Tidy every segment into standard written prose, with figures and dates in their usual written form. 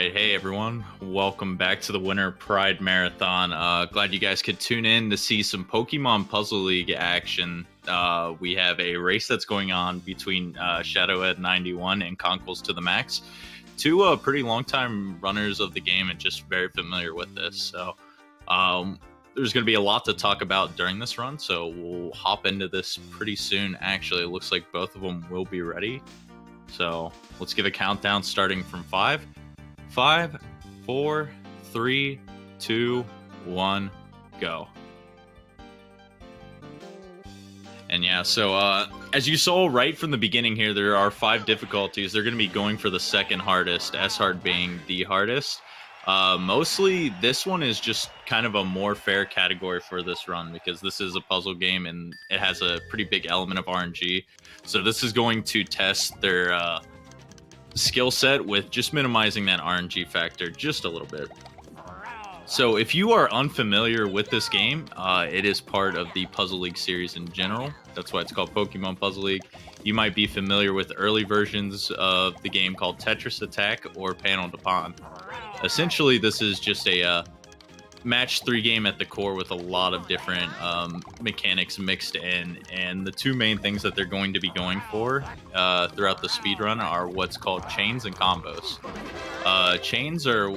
right, hey everyone, welcome back to the Winter Pride Marathon. Glad you guys could tune in to see some Pokemon Puzzle League action. We have a race that's going on between shadoweh91 and ConklesToTheMax, two pretty long-time runners of the game and just very familiar with this. So there's going to be a lot to talk about during this run, so we'll hop into this pretty soon. Actually, it looks like both of them will be ready. So let's give a countdown starting from 5, 4, 3, 2, 1, go. And yeah, so as you saw right from the beginning here, there are 5 difficulties. They're going to be going for the second hardest, S-hard being the hardest. Mostly this one is just kind of a more fair category for this run because this is a puzzle game and it has a pretty big element of RNG. So this is going to test their skill set with just minimizing that RNG factor just a little bit. So if you are unfamiliar with this game, it is part of the Puzzle League series in general. That's why it's called Pokemon Puzzle League. You might be familiar with early versions of the game called Tetris Attack or Panel de Pon. Essentially, this is just a match 3 game at the core with a lot of different mechanics mixed in, and the 2 main things that they're going to be going for throughout the speedrun are what's called chains and combos. Chains are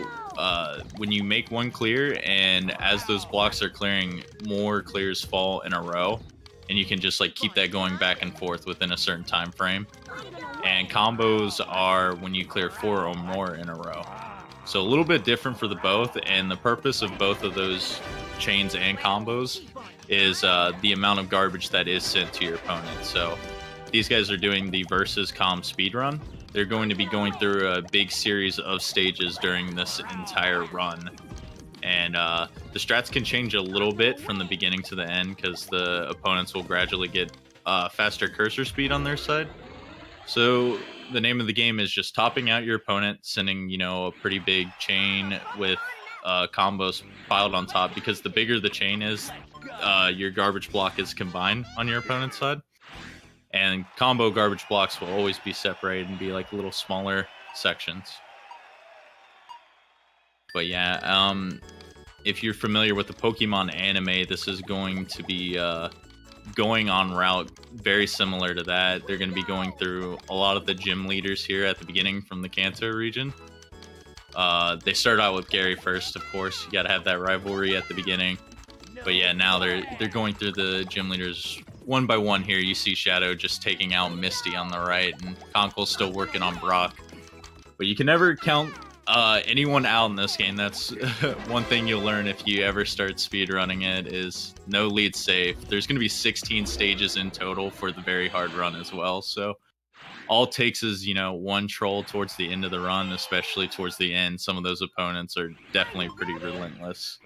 when you make one clear, and as those blocks are clearing, more clears fall in a row, and you can just like keep that going back and forth within a certain time frame. And combos are when you clear 4 or more in a row. So a little bit different for the both, and the purpose of both of those chains and combos is the amount of garbage that is sent to your opponent. So these guys are doing the versus com speedrun. They're going to be going through a big series of stages during this entire run. And the strats can change a little bit from the beginning to the end because the opponents will gradually get faster cursor speed on their side. So the name of the game is just topping out your opponent, sending, a pretty big chain with combos piled on top, because the bigger the chain is, your garbage block is combined on your opponent's side. And combo garbage blocks will always be separated and be like little smaller sections. But yeah, if you're familiar with the Pokemon anime, this is going to be going on route very similar to that. They're going to be going through a lot of the gym leaders here at the beginning from the Kanto region. They start out with Gary first, of course. You got to have that rivalry at the beginning. But yeah, now they're going through the gym leaders one by one here. You see Shadow just taking out Misty on the right, and Conkle's still working on Brock. But you can never count anyone out in this game. That's one thing you'll learn if you ever start speedrunning it, is no lead safe. There's going to be 16 stages in total for the very hard run as well. So all it takes is, one troll towards the end of the run, especially towards the end. Some of those opponents are definitely pretty relentless.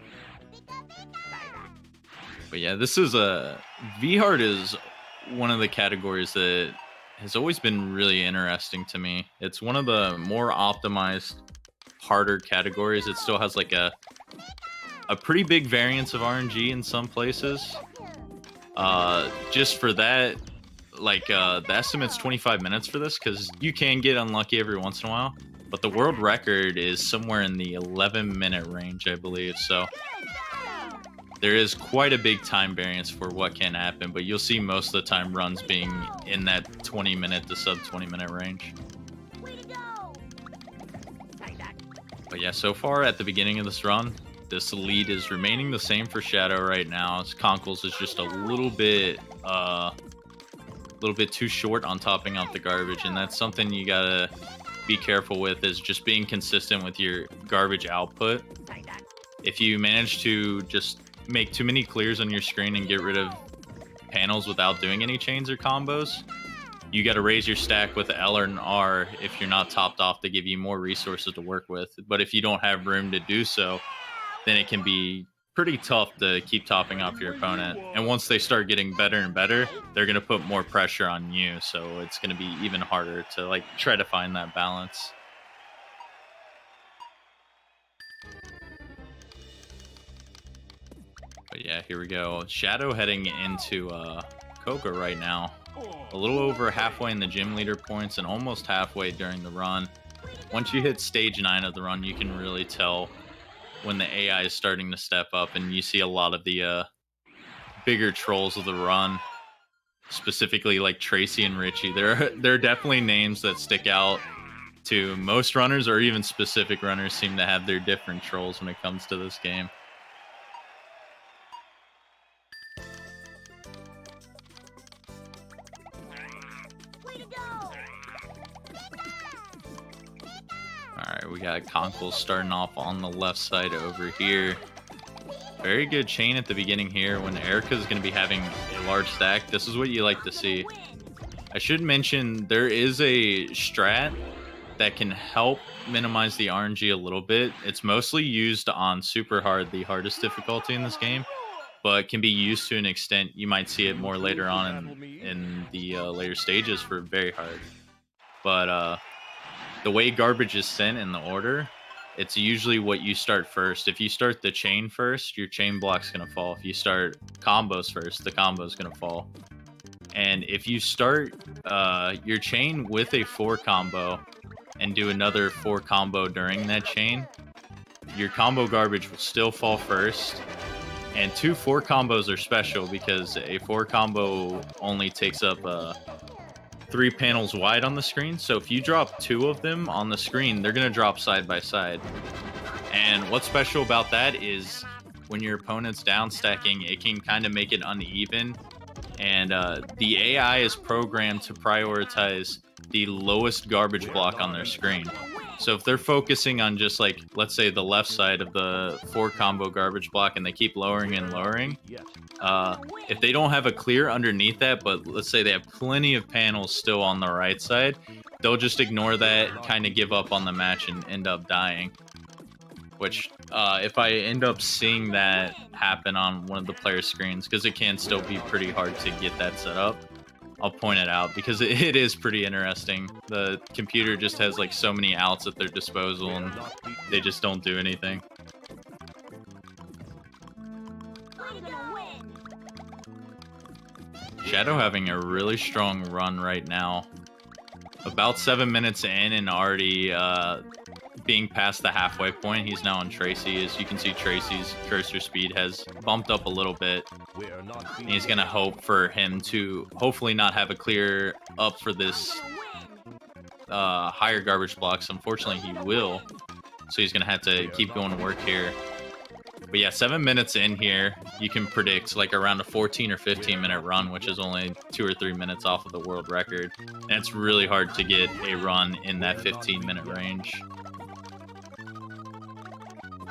But yeah, this is V-Hard is one of the categories that has always been really interesting to me. It's one of the more optimized, harder categories. It still has like a pretty big variance of RNG in some places. Just for that, like the estimate's 25 minutes for this, because you can get unlucky every once in a while. But the world record is somewhere in the 11-minute range, I believe. So there is quite a big time variance for what can happen, but you'll see most of the time runs being in that 20-minute to sub 20-minute range. But yeah, so far at the beginning of this run, this lead is remaining the same for Shadow right now. Conkles is just a little bit too short on topping off the garbage, and that's something you gotta be careful with, is just being consistent with your garbage output. If you manage to just make too many clears on your screen and get rid of panels without doing any chains or combos, you got to raise your stack with L or an R if you're not topped off to give you more resources to work with. But if you don't have room to do so, then it can be pretty tough to keep topping off your opponent. And once they start getting better and better, they're going to put more pressure on you. So it's going to be even harder to try to find that balance. But yeah, here we go. Shadow heading into Coca right now. A little over halfway in the gym leader points and almost halfway during the run. once you hit stage 9 of the run, you can really tell when the AI is starting to step up, and you see a lot of the bigger trolls of the run, specifically like Tracy and Richie. There are definitely names that stick out to most runners, or even specific runners seem to have their different trolls when it comes to this game. Alright, we got Conkles starting off on the left side over here. Very good chain at the beginning here when Erica's going to be having a large stack. This is what you like to see. I should mention there is a strat that can help minimize the RNG a little bit. It's mostly used on super hard, the hardest difficulty in this game, but can be used to an extent. You might see it more later on in the later stages for very hard. But the way garbage is sent in the order, it's usually what you start first. If you start the chain first, your chain block's going to fall. If you start combos first, the combo's going to fall. And if you start your chain with a 4 combo and do another 4 combo during that chain, your combo garbage will still fall first. And 2 4 combos are special because a 4 combo only takes up 3 panels wide on the screen. So if you drop 2 of them on the screen, they're going to drop side by side. And what's special about that is when your opponent's down stacking, it can kind of make it uneven. And the AI is programmed to prioritize the lowest garbage block on their screen. So if they're focusing on just like, let's say the left side of the 4 combo garbage block and they keep lowering and lowering, if they don't have a clear underneath that, but let's say they have plenty of panels still on the right side, they'll just ignore that, kind of give up on the match and end up dying. Which, if I end up seeing that happen on one of the player screens, because it can still be pretty hard to get that set up, I'll point it out because it is pretty interesting. The computer just has like so many outs at their disposal and they just don't do anything. Shadow having a really strong run right now. About 7 minutes in and already being past the halfway point. He's now on Tracy. As you can see, Tracy's cursor speed has bumped up a little bit. And he's going to hope for him to hopefully not have a clear up for this higher garbage blocks. Unfortunately, he will. So he's going to have to keep going to work here. But yeah, 7 minutes in here, you can predict like around a 14 or 15 minute run, which is only 2 or 3 minutes off of the world record. And it's really hard to get a run in that 15-minute range.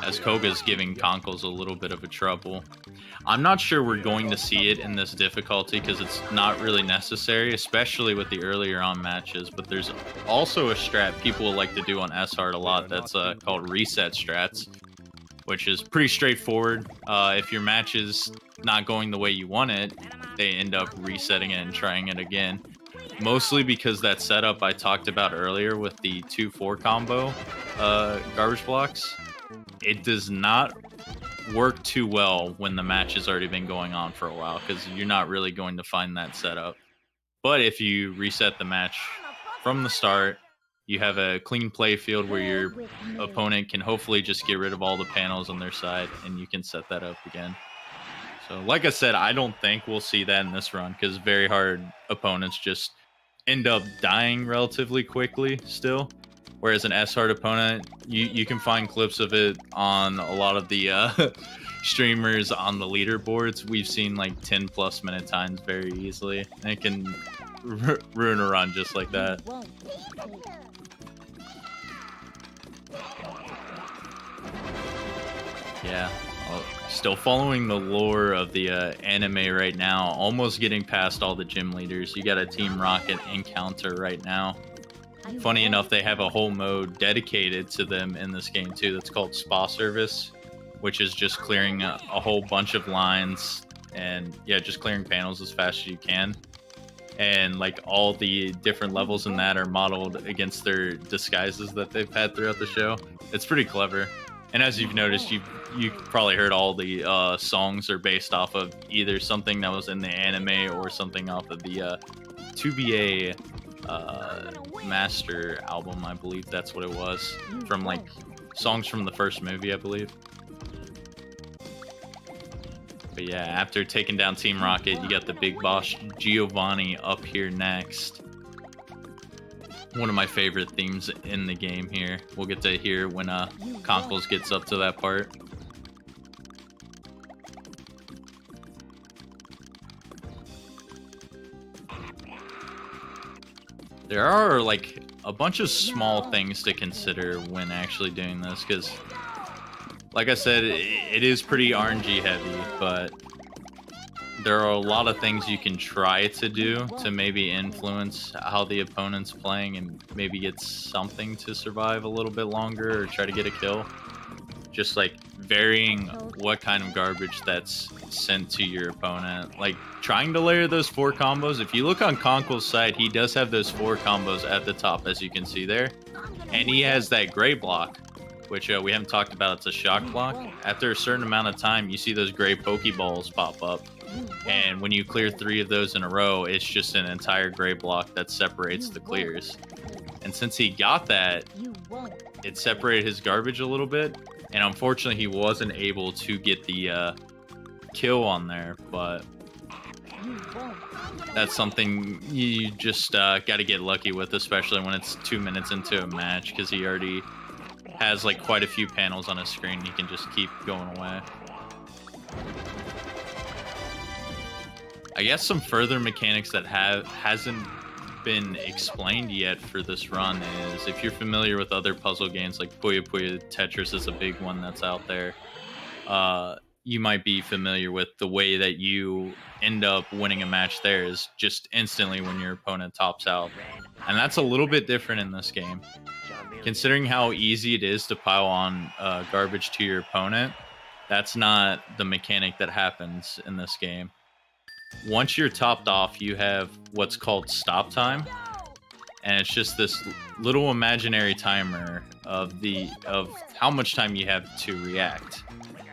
As Koga's giving Conkles a little bit of a trouble. I'm not sure we're going to see it in this difficulty because it's not really necessary, especially with the earlier on matches. But there's also a strat people like to do on S-Hard a lot that's called reset strats, which is pretty straightforward. If your match is not going the way you want it, they end up resetting it and trying it again. Mostly because that setup I talked about earlier with the 2-4 combo garbage blocks, it does not work too well when the match has already been going on for a while because you're not really going to find that setup. But if you reset the match from the start, you have a clean play field where your opponent can hopefully just get rid of all the panels on their side and you can set that up again. So like I said, I don't think we'll see that in this run because very hard opponents just end up dying relatively quickly still. Whereas an S-Hard opponent, you can find clips of it on a lot of the streamers on the leaderboards. We've seen like 10+ minute times very easily. And it can ruin a run just like that. Yeah, well, still following the lore of the anime right now. Almost getting past all the gym leaders. You got a Team Rocket encounter right now. Funny enough, they have a whole mode dedicated to them in this game too that's called Spa Service, which is just clearing a whole bunch of lines and yeah, just clearing panels as fast as you can. And like all the different levels in that are modeled against their disguises that they've had throughout the show. It's pretty clever. And as you've noticed, you probably heard all the songs are based off of either something that was in the anime or something off of the 2BA master album, I believe that's what it was, from like songs from the first movie, I believe. But yeah, after taking down Team Rocket, you got the big boss Giovanni up here next. One of my favorite themes in the game here. We'll get to hear when Conkles gets up to that part. There are like a bunch of small things to consider when actually doing this, because like I said, it is pretty RNG heavy, but there are a lot of things you can try to do to maybe influence how the opponent's playing and maybe get something to survive a little bit longer or try to get a kill. Just like varying what kind of garbage that's sent to your opponent. Like trying to layer those 4 combos. If you look on Conkles' side, he does have those 4 combos at the top, as you can see there. And he has that gray block, which we haven't talked about. It's a shock block. After a certain amount of time, you see those gray Pokeballs pop up. And when you clear 3 of those in a row, it's just an entire gray block that separates the clears. And since he got that, it separated his garbage a little bit. And unfortunately, he wasn't able to get the kill on there. But that's something you just got to get lucky with, especially when it's 2 minutes into a match, because he already has like quite a few panels on his screen. He can just keep going away. I guess some further mechanics that hasn't been explained yet for this run is, if you're familiar with other puzzle games like Puyo Puyo Tetris is a big one that's out there, you might be familiar with the way that you end up winning a match there is just instantly when your opponent tops out. And that's a little bit different in this game. Considering how easy it is to pile on garbage to your opponent, that's not the mechanic that happens in this game. Once you're topped off, you have what's called stop time, and it's just this little imaginary timer of how much time you have to react,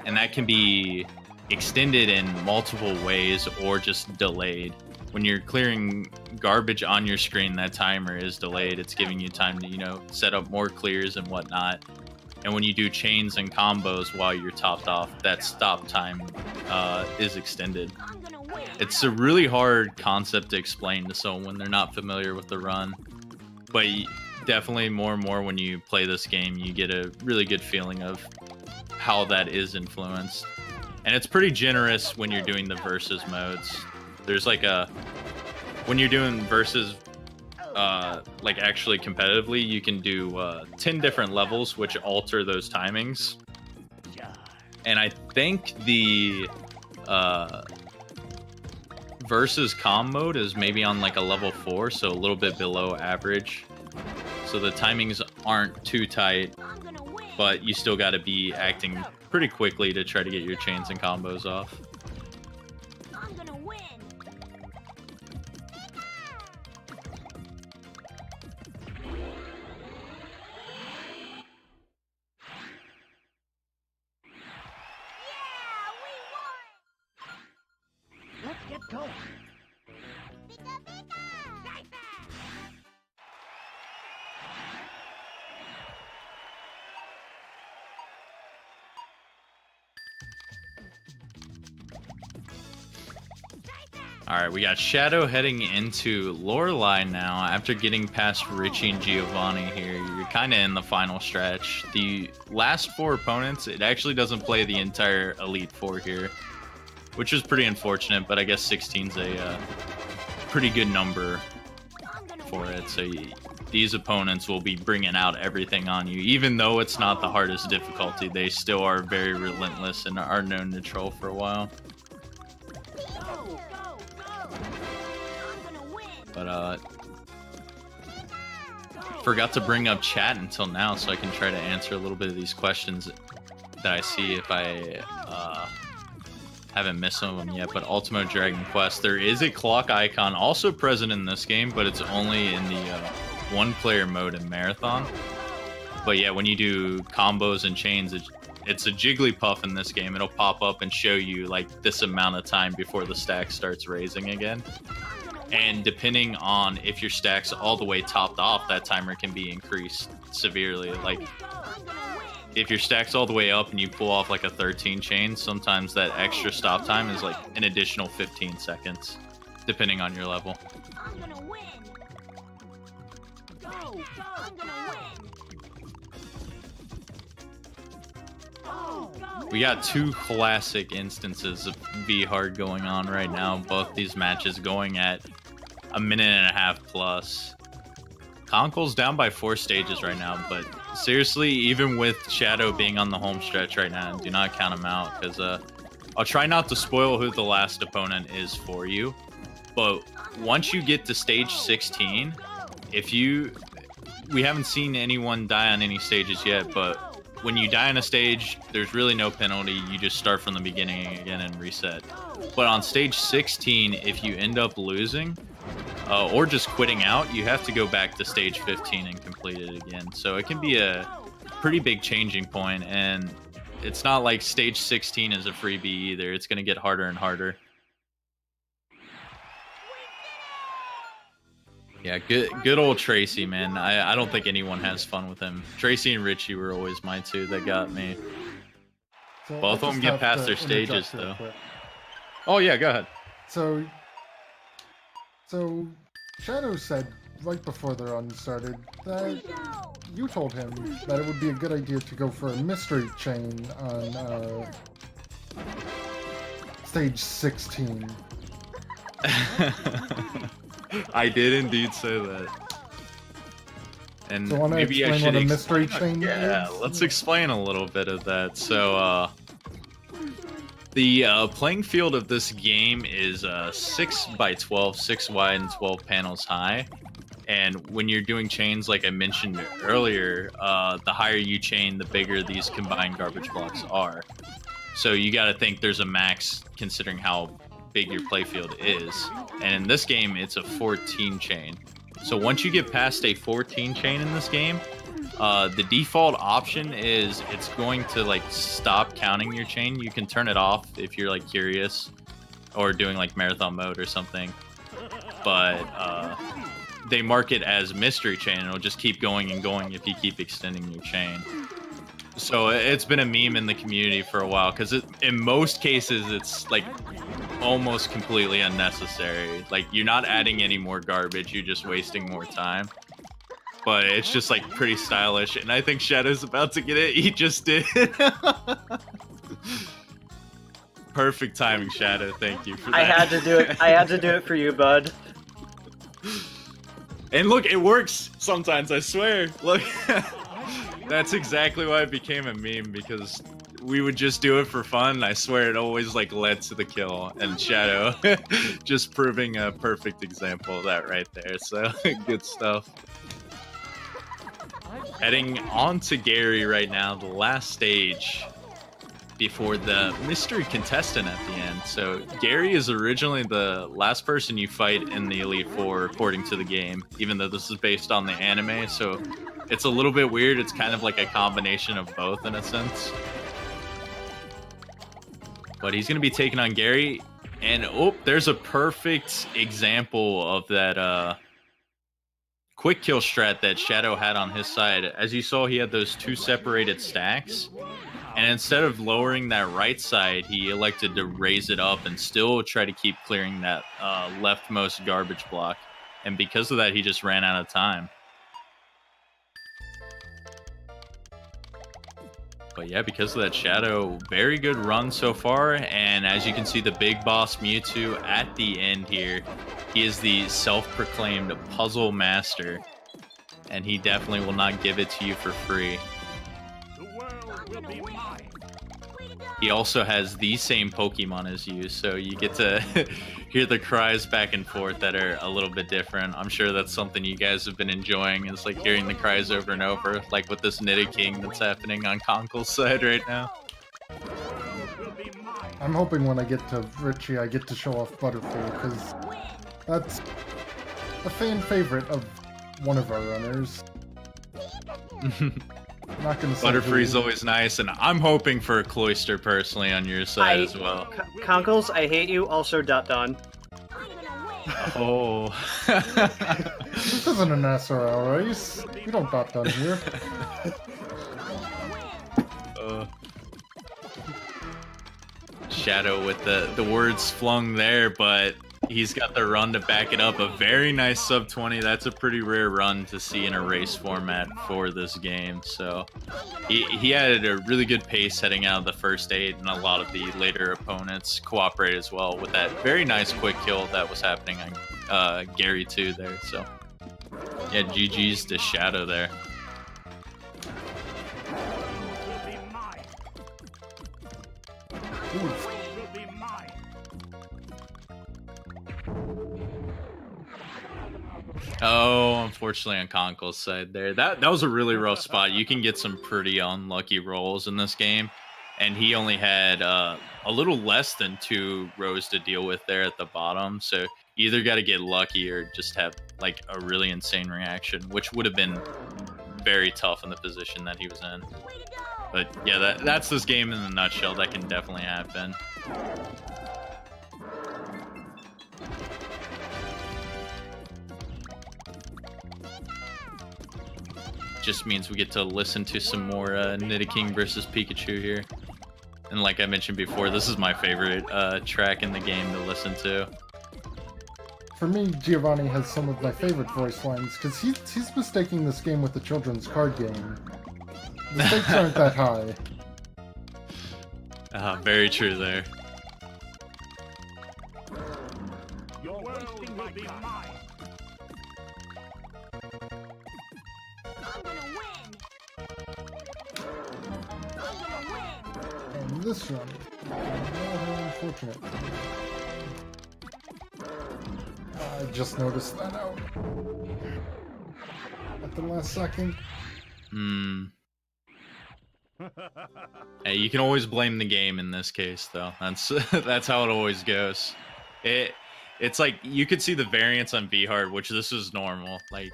and that can be extended in multiple ways or just delayed. When you're clearing garbage on your screen, that timer is delayed. It's giving you time to, set up more clears and whatnot. And when you do chains and combos while you're topped off, that stop time is extended. It's a really hard concept to explain to someone when they're not familiar with the run. But definitely more and more when you play this game, you get a really good feeling of how that is influenced. And it's pretty generous when you're doing the versus modes. There's like when you're doing versus, like actually competitively, you can do 10 different levels which alter those timings. And I think the versus comm mode is maybe on like a level 4, so a little bit below average. So the timings aren't too tight, but you still got to be acting pretty quickly to try to get your chains and combos off. Alright, we got Shadow heading into Lorelei now. After getting past Richie and Giovanni here, you're kind of in the final stretch. The last 4 opponents, it actually doesn't play the entire Elite 4 here, which is pretty unfortunate, but I guess 16's a pretty good number for it. So these opponents will be bringing out everything on you. Even though it's not the hardest difficulty, they still are very relentless and are known to troll for a while. But forgot to bring up chat until now, so I can try to answer a little bit of these questions that I see if I haven't missed some of them yet. But Ultimo Dragon Quest, there is a clock icon also present in this game, but it's only in the 1-player mode in Marathon. But yeah, when you do combos and chains, it's a Jigglypuff in this game. It'll pop up and show you like this amount of time before the stack starts raising again. And depending on if your stack's all the way topped off, that timer can be increased severely. Like, if your stack's all the way up and you pull off like a 13 chain, sometimes that extra stop time is like an additional 15 seconds, depending on your level. I'm gonna win. Go, I'm gonna win. We got two classic instances of V-Hard going on right now. Both these matches going at a minute and a half plus. Conkle's down by 4 stages right now, but seriously, even with Shadow being on the home stretch right now, do not count him out, because I'll try not to spoil who the last opponent is for you. But once you get to stage 16, we haven't seen anyone die on any stages yet, but when you die on a stage, there's really no penalty. You just start from the beginning again and reset. But on stage 16, if you end up losing, or just quitting out, you have to go back to stage 15 and complete it again. So it can be a pretty big changing point, and it's not like stage 16 is a freebie either. It's going to get harder and harder. Yeah, good old Tracy, man. I don't think anyone has fun with him. Tracy and Richie were always my two that got me. So Both of them get past their stages, though. Quick. Oh, yeah, go ahead. So Shadow said right before the run started that you told him that it would be a good idea to go for a mystery chain on stage 16. I did indeed say that. And So wanna maybe I explain should what a mystery chain Yeah, is? let's explain a little bit of that. So, the playing field of this game is 6 by 12, 6 wide and 12 panels high. And when you're doing chains, like I mentioned earlier, the higher you chain, the bigger these combined garbage blocks are. So you got to think there's a max considering how big your playfield is. And in this game, it's a 14 chain. So once you get past a 14 chain in this game, the default option is it's going to like stop counting your chain. You can turn it off if you're like curious or doing like marathon mode or something. But they mark it as mystery chain, and it'll just keep going and going if you keep extending your chain. So it's been a meme in the community for a while, because in most cases it's like almost completely unnecessary. Like, you're not adding any more garbage, you're just wasting more time. But it's just like pretty stylish, and I think Shadow's about to get it. He just did. Perfect timing, Shadow. Thank you for that. I had to do it. I had to do it for you, bud. And look, it works sometimes, I swear. Look. That's exactly why it became a meme, because we would just do it for fun. I swear it always like led to the kill, and Shadow just proving a perfect example of that right there. So good stuff. Heading on to Gary right now, the last stage before the mystery contestant at the end. So Gary is originally the last person you fight in the Elite Four according to the game, even though this is based on the anime. So it's a little bit weird. It's kind of like a combination of both in a sense. But he's going to be taking on Gary. And, oh, there's a perfect example of that quick kill strat that Shadow had on his side. As you saw, he had those two separated stacks. And instead of lowering that right side, he elected to raise it up and still try to keep clearing that leftmost garbage block. And because of that, he just ran out of time. But yeah, because of that, Shadow, very good run so far. And as you can see, the big boss Mewtwo at the end here, he is the self-proclaimed puzzle master. And he definitely will not give it to you for free. The world will be mine. He also has the same Pokemon as you, so you get to hear the cries back and forth that are a little bit different. I'm sure that's something you guys have been enjoying, is like hearing the cries over and over, like with this Nidoking that's happening on Conkle's side right now. I'm hoping when I get to Richie, I get to show off Butterfree, because that's a fan favorite of one of our runners. Not gonna say Butterfree's always nice, and I'm hoping for a Cloyster personally on your side as well. Conkles, I hate you. Also, Dot Don. I'm gonna win. Oh. This isn't an SRL race. We don't dot done here. Shadow with the words flung there, but he's got the run to back it up. A very nice sub 20. That's a pretty rare run to see in a race format for this game. So he had a really good pace heading out of the first 8, and a lot of the later opponents cooperate as well with that very nice quick kill that was happening on Gary too there. So yeah, GG's to Shadow there. Oh, unfortunately on Conkle's side there. That was a really rough spot. You can get some pretty unlucky rolls in this game. And he only had a little less than 2 rows to deal with there at the bottom. So you either got to get lucky or just have like a really insane reaction, which would have been very tough in the position that he was in. But yeah, that's this game in a nutshell. That can definitely happen. Just means we get to listen to some more Nidoking versus Pikachu here. And like I mentioned before, this is my favorite track in the game to listen to. For me, Giovanni has some of my favorite voice lines, because he's mistaking this game with a children's card game. The stakes aren't that high. Very true there. Your world will be mine. I'm gonna win. I'm gonna win. And this run, rather unfortunate. I just noticed that out at the last second. Hey, you can always blame the game in this case, though. That's how it always goes. It's like you could see the variance on V-Hard, which this is normal. Like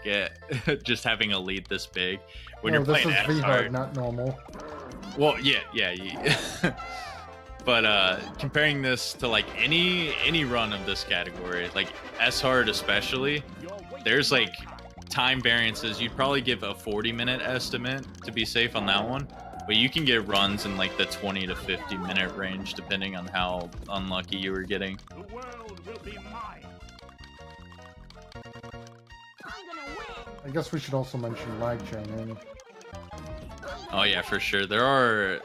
just having a lead this big when you're playing this is S-Hard. V-Hard, not normal. Well, yeah. But comparing this to like any run of this category, like S-Hard especially, there's like time variances. You'd probably give a 40-minute estimate to be safe on that one. But you can get runs in like the 20 to 50-minute range, depending on how unlucky you were getting. The world will be mine. I'm gonna win. I guess we should also mention lag chaining. Oh yeah, for sure. There are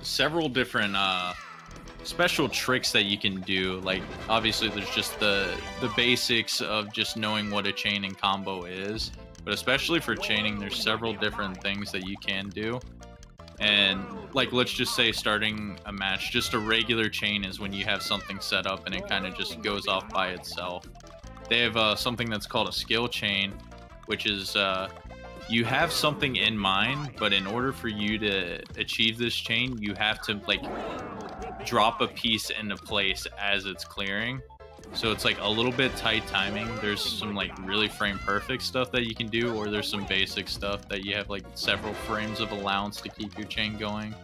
several different special tricks that you can do. Like obviously there's just the basics of just knowing what a chain and combo is. But especially for chaining, there's several different things that you can do. And like, let's just say starting a match, just a regular chain is when you have something set up and it kind of just goes off by itself. They have something that's called a skill chain, which is you have something in mind, but in order for you to achieve this chain, you have to like drop a piece into place as it's clearing. So it's like a little bit tight timing. There's some like really frame perfect stuff that you can do, or there's some basic stuff that you have like several frames of allowance to keep your chain going.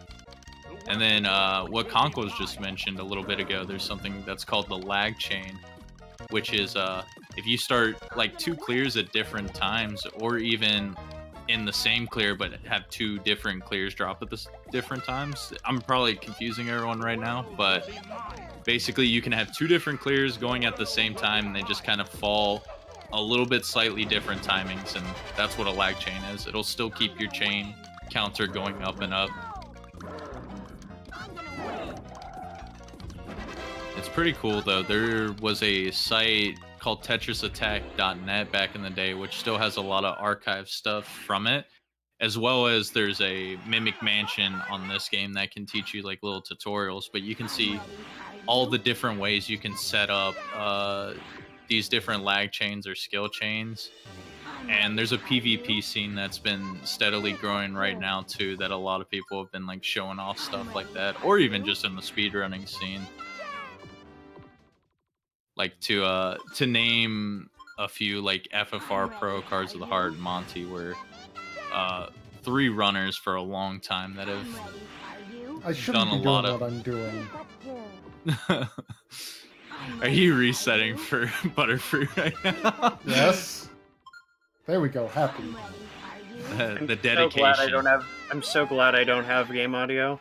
And then what Conkles just mentioned a little bit ago, there's something that's called the lag chain, which is if you start like 2 clears at different times, or even in the same clear but have 2 different clears drop at the different times. I'm probably confusing everyone right now, but basically you can have 2 different clears going at the same time, and they just kind of fall a little bit slightly different timings, and that's what a lag chain is. It'll still keep your chain counter going up and up. It's pretty cool though. There was a site called TetrisAttack.net back in the day, which still has a lot of archive stuff from it, as well as there's a Mimic Mansion on this game that can teach you like little tutorials. But you can see all the different ways you can set up these different lag chains or skill chains. And there's a PvP scene that's been steadily growing right now too, that a lot of people have been like showing off stuff like that, or even just in the speedrunning scene. Like to name a few, like FFR Pro, Cards of the Heart, and Monty were 3 runners for a long time that have I shouldn't done be a lot doing of what I'm doing. Are you resetting for Butterfree right now? Yes. There we go. Happy. I'm ready. Are you? The So dedication. glad I don't have. I'm so glad I don't have game audio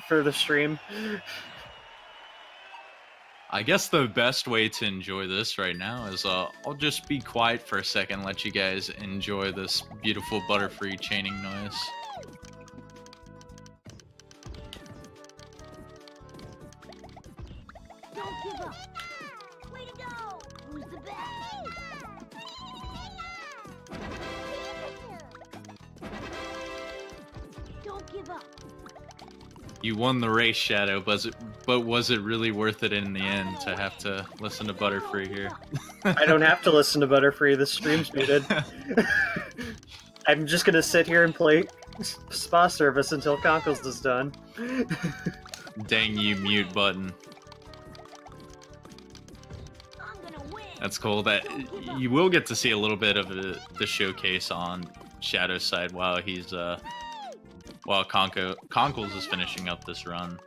for the stream. I guess the best way to enjoy this right now is I'll just be quiet for a second, let you guys enjoy this beautiful Butterfree chaining noise. Don't give up. Way to go. Who's the best? Don't give up. You won the race, Shadow, but was it really worth it in the end to have to listen to Butterfree here? I don't have to listen to Butterfree. The stream's muted. I'm just gonna sit here and play spa service until Conkles is done. Dang you, mute button. I'm gonna win. That's cool. That you will get to see a little bit of the showcase on Shadow's side while he's while Conkles is finishing up this run.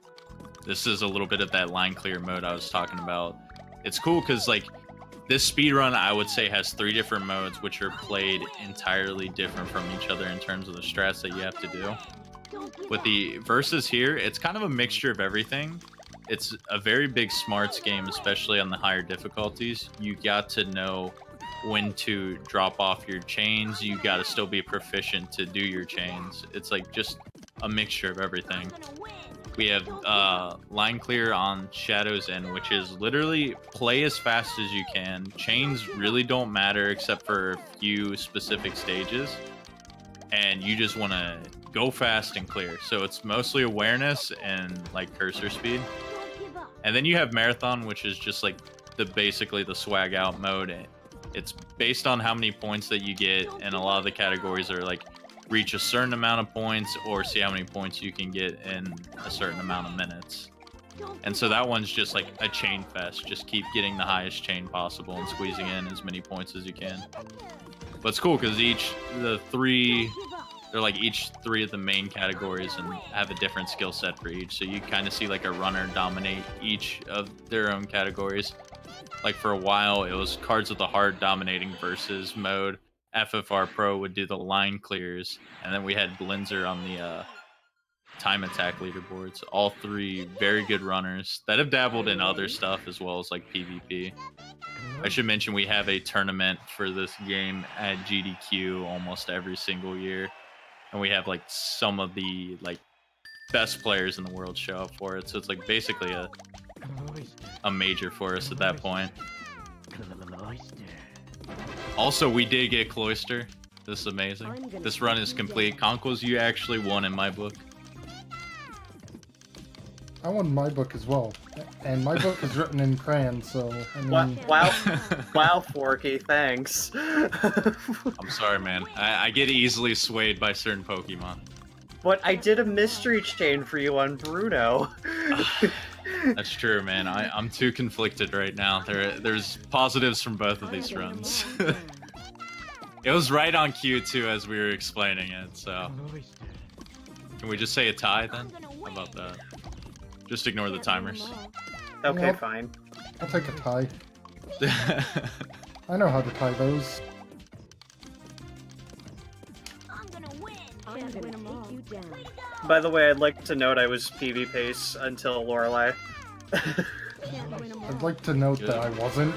This is a little bit of that line clear mode I was talking about. It's cool because like this speed run I would say has 3 different modes which are played entirely different from each other in terms of the strats that you have to do. Don't give With up. the versus here, it's kind of a mixture of everything. It's a very big smarts game, especially on the higher difficulties. You got to know when to drop off your chains. You got to still be proficient to do your chains. It's like just a mixture of everything. I'm gonna win. We have line clear on Shadow's End, which is literally play as fast as you can. Chains really don't matter except for a few specific stages. And you just want to go fast and clear. So it's mostly awareness and like cursor speed. Don't give up. And then you have Marathon, which is just like basically the swag out mode. It's based on how many points that you get, and a lot of the categories are like reach a certain amount of points or see how many points you can get in a certain amount of minutes. Don't And give so up. that one's just like a chain fest. Just keep getting the highest chain possible and squeezing in as many points as you can. But it's cool because the 3, Don't give up. they're like each 3 of the main categories and have a different skill set for each. So you kind of see like a runner dominate each of their own categories. Like for a while, it was Cards of the Heart dominating versus mode. FFR Pro would do the line clears, and then we had Blinzer on the time attack leaderboards. All 3 very good runners that have dabbled in other stuff as well as like PvP. I should mention we have a tournament for this game at GDQ almost every single year, and we have like some of the like best players in the world show up for it. So it's like basically a major for us at that point. Also, we did get Cloister. This is amazing. This run is complete. Conkles, you actually won in my book. I won my book as well, and my book is written in crayon, so I mean, Wow, wow, Forky, thanks. I'm sorry, man. I get easily swayed by certain Pokemon. But I did a mystery chain for you on Bruno. That's true, man. I'm too conflicted right now. There's positives from both of these runs. It was right on cue, too, as we were explaining it, so... Can we just say a tie, then? How about that? Just ignore the timers. Okay, Yep. fine. I'll take a tie. I know how to tie those. I'm gonna win. I'm gonna take you down. Way to go. By the way, I'd like to note I was PV pace until Lorelei. Can't win 'em all. I'd like to note that I wasn't.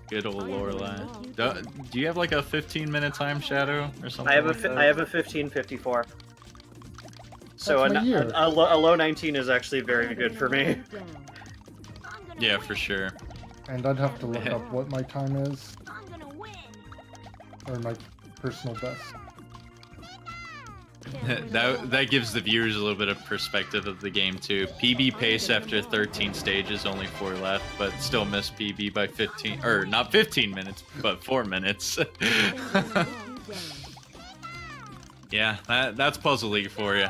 Good old Lorelei. Do you have like a 15-minute time shadow or something? I have like that? I have a 1554. So That's my year. a low 19 is actually very good for me. Down. I'm gonna Yeah, win. for sure. And I'd have to look up what my time is, I'm gonna win. or my personal best. Can't win 'em all. That gives the viewers a little bit of perspective of the game too. PB pace after 13 stages, only 4 left, but still missed PB by 15, or not 15 minutes, but 4 minutes. Yeah, that's Puzzle League for you.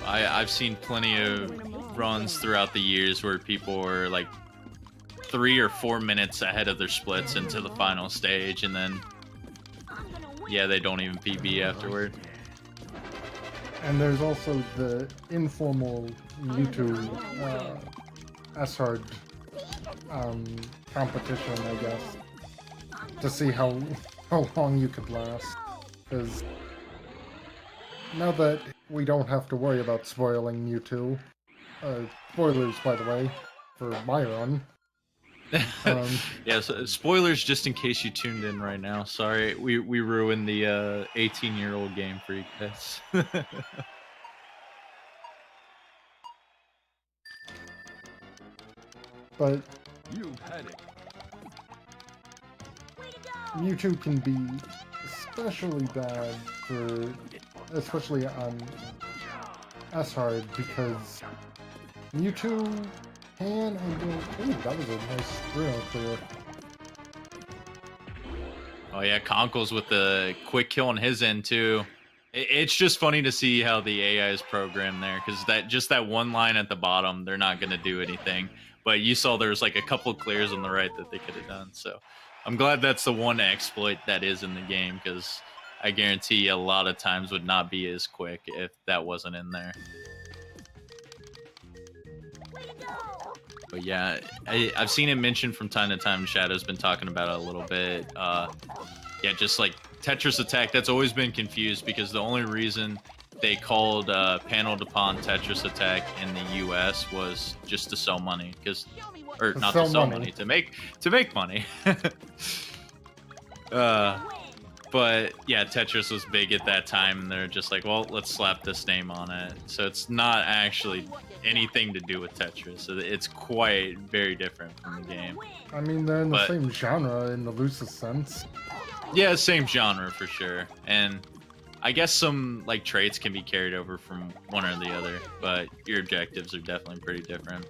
I've seen plenty of runs throughout the years where people were like 3 or 4 minutes ahead of their splits into the final stage, and then I'm gonna win. Yeah, they don't even PB afterward. And there's also the informal Mewtwo S-Hard competition, I guess, to see how long you could last. Because now that we don't have to worry about spoiling Mewtwo, spoilers, by the way, for my run. Yeah, so spoilers just in case you tuned in right now. Sorry, we ruined the 18-year-old game for you guys. But Mewtwo can be especially bad especially on S-Hard, because Mewtwo can and will... Ooh, that was a nice 3-0 clear. Oh yeah, Conkles with the quick kill on his end too. It's just funny to see how the AI is programmed there, because that one line at the bottom, they're not going to do anything. But you saw there's like a couple clears on the right that they could have done. So I'm glad that's the one exploit that is in the game, because I guarantee a lot of times would not be as quick if that wasn't in there. But yeah, I've seen it mentioned from time to time. Shadow's been talking about it a little bit. Yeah, just like Tetris Attack, that's always been confused, because the only reason they called Panel Upon Tetris Attack in the US was just to sell money, or not to sell money, to make money. But yeah, Tetris was big at that time, and they're just like, well, let's slap this name on it. So it's not actually anything to do with Tetris. So it's quite very different from the game. I mean, they're in the same genre in the loosest sense. Yeah, same genre for sure. And I guess some like traits can be carried over from one or the other, but your objectives are definitely pretty different.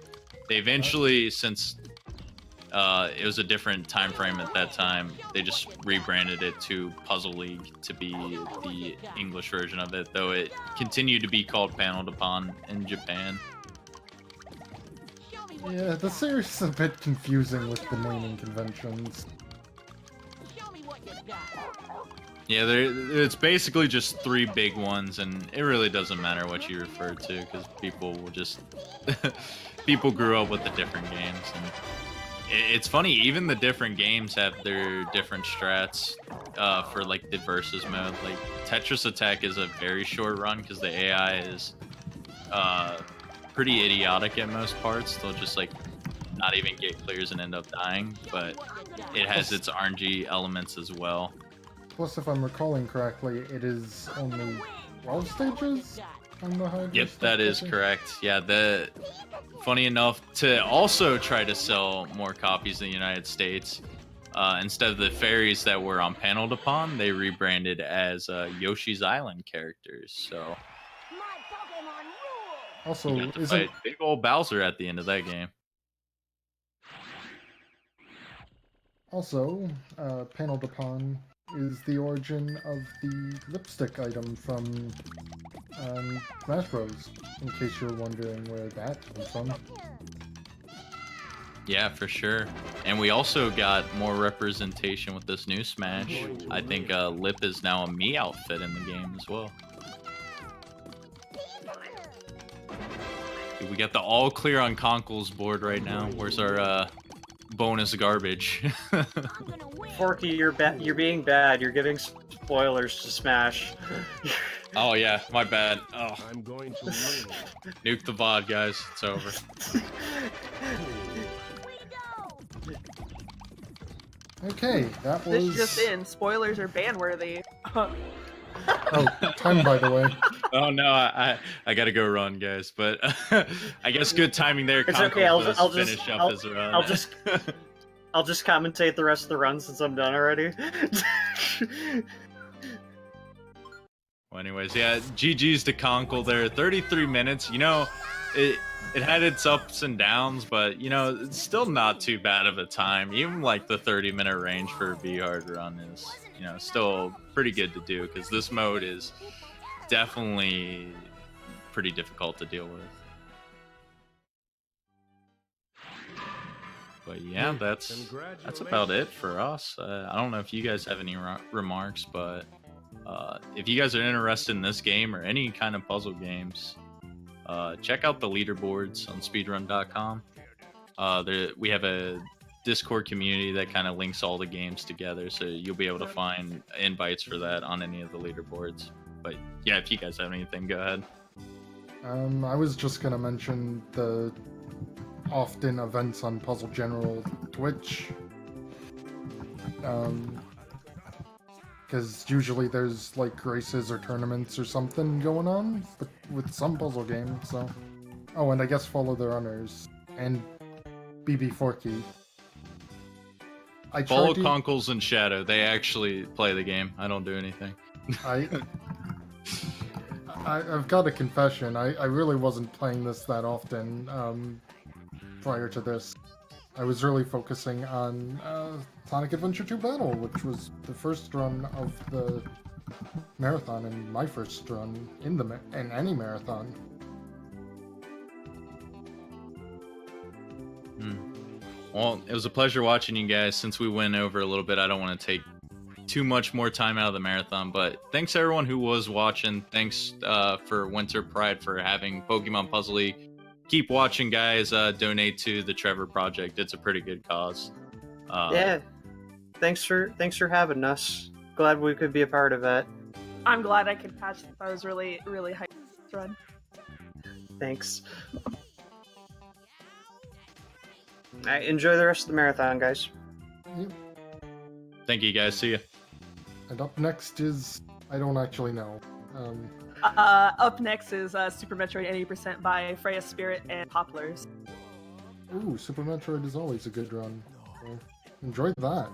They eventually, since it was a different time frame at that time, they just rebranded it to Puzzle League to be the English version of it, though it continued to be called Panel Upon in Japan. Yeah, the series is a bit confusing with the naming conventions. Yeah, it's basically just 3 big ones, and it really doesn't matter what you refer to, because people will just... people grew up with the different games, and it's funny, even the different games have their different strats for like the versus mode. Like Tetris Attack is a very short run, because the AI is pretty idiotic at most parts. They'll just like not even get clears and end up dying, but it has its RNG elements as well. Plus, if I'm recalling correctly, it is only 12 stages on the high. Yep, that is correct. Yeah, funny enough, to also try to sell more copies in the United States, instead of the fairies that were on Panel Upon, they rebranded as Yoshi's Island characters. So also, you got to fight big old Bowser at the end of that game. Also, Panel Upon is the origin of the lipstick item from Smash Bros. In case you're wondering where that comes from. Yeah, for sure. And we also got more representation with this new Smash. I think Lip is now a Mii outfit in the game as well. Dude, we got the all clear on Conkles board right now. Where's our bonus garbage? Forky, you're being bad. You're giving spoilers to Smash. Oh yeah, my bad. Oh, I'm going to win. nuke the VOD, guys. It's over. Okay, that was... This just in, spoilers are ban-worthy. Oh, time, by the way. Oh no, I gotta go run, guys. But I guess good timing there. It's okay. I'll just finish up his run. I'll just commentate the rest of the run since I'm done already. Well, anyways, yeah, GG's to Conkle there. 33 minutes. You know, it had its ups and downs, but you know, it's still not too bad of a time. Even like the 30-minute range for a V-Hard run is, you know, still pretty good to do, because this mode is definitely pretty difficult to deal with. But yeah, that's about it for us. I don't know if you guys have any remarks, but If you guys are interested in this game or any kind of puzzle games, check out the leaderboards on speedrun.com. We have a Discord community that kind of links all the games together, so you'll be able to find invites for that on any of the leaderboards. But yeah, if you guys have anything, go ahead. I was just gonna mention the often events on Puzzle General Twitch. Because usually there's like races or tournaments or something going on, but with some puzzle games, so. Oh, and I guess Follow the Runners and BB Forky. Follow Conkles and Shadow. They actually play the game. I don't do anything. I've got a confession. I really wasn't playing this that often prior to this. I was really focusing on Sonic Adventure 2 Battle, which was the first run of the marathon and my first run in any marathon. Well, it was a pleasure watching you guys. Since we went over a little bit, I don't want to take too much more time out of the marathon, but thanks to everyone who was watching. Thanks for Winter Pride for having Pokemon Puzzle League. Keep watching, guys. Donate to the Trevor Project. It's a pretty good cause. Yeah. Thanks for having us. Glad we could be a part of that. I'm glad I could catch this. I was really, really hyped for this run. Thanks. Alright, enjoy the rest of the marathon, guys. Yep. Thank you, guys. See ya. And up next is... I don't actually know. Up next is Super Metroid 80% by Freya Spirit and Poplars. Ooh, Super Metroid is always a good run. So enjoyed that.